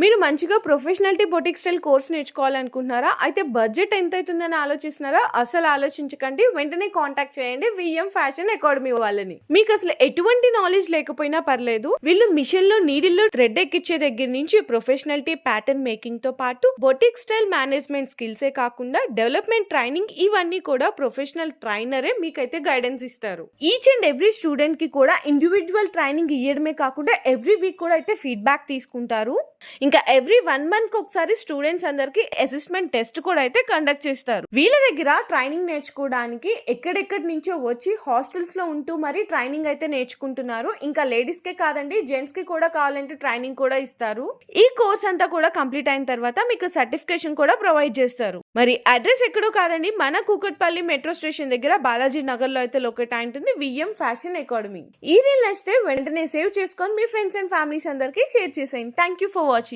మీరు మంచిగా professionality boutique style course నేర్చుకోవాలనుకుంటున్నారా? అయితే బడ్జెట్ ఎంతైతుందని ఆలోచిస్తున్నారా? అసలు ఆలోచించకండి. వెంటనే కాంటాక్ట్ చేయండి విఎం ఫ్యాషన్ అకాడమీ వాళ్ళని. మీకు అసలు ఎటువంటి నాలెడ్జ్ లేకపోయినా పర్లేదు. వీళ్ళు మిషన్ లో నీడిల్లో థ్రెడ్ ఎక్కించే దగ్గర నుంచి ప్రొఫెషనాలిటీ ప్యాటర్న్ మేకింగ్ తో పాటు బొటిక్ స్టైల్ మేనేజ్మెంట్ స్కిల్సే కాకుండా డెవలప్మెంట్ ట్రైనింగ్ ఇవన్నీ కూడా ప్రొఫెషనల్ ట్రైనరే మీకైతే గైడెన్స్ ఇస్తారు. ఈచ్ అండ్ ఎవ్రీ స్టూడెంట్ కి కూడా ఇండివిజువల్ ట్రైనింగ్ ఇవ్వడమే కాకుండా ఎవ్రీ వీక్ కూడా అయితే ఫీడ్బ్యాక్ తీసుకుంటారు. ఇంకా ఎవ్రీ 1 month కి ఒకసారి స్టూడెంట్స్ అందరికి అసెస్మెంట్ టెస్ట్ కూడా అయితే కండక్ట్ చేస్తారు. వీళ్ళ దగ్గర ట్రైనింగ్ నేర్చుకోవడానికి ఎక్కడెక్కడి నుంచో వచ్చి హాస్టల్స్ లో ఉంటూ మరి ట్రైనింగ్ అయితే నేర్చుకుంటున్నారు. ఇంకా లేడీస్ కే కాదండి, జెంట్స్ కి కూడా కావాలంటే ట్రైనింగ్ కూడా ఇస్తారు. ఈ కోర్స్ అంతా కూడా కంప్లీట్ అయిన తర్వాత మీకు సర్టిఫికేషన్ కూడా ప్రొవైడ్ చేస్తారు. మరి అడ్రస్ ఎక్కడో కాదండి, మన కూకట్పల్లి మెట్రో స్టేషన్ దగ్గర బాలాజీ నగర్ లో అయితే లొకేట్ అయి ఉంటుంది విఎం ఫ్యాషన్ అకాడమీ. ఈ రీల్ నచ్చితే వెంటనే సేవ్ చేసుకొని మీ ఫ్రెండ్స్ అండ్ ఫ్యామిలీస్ అందరికి షేర్ చేసేయండి. Thank you for watching.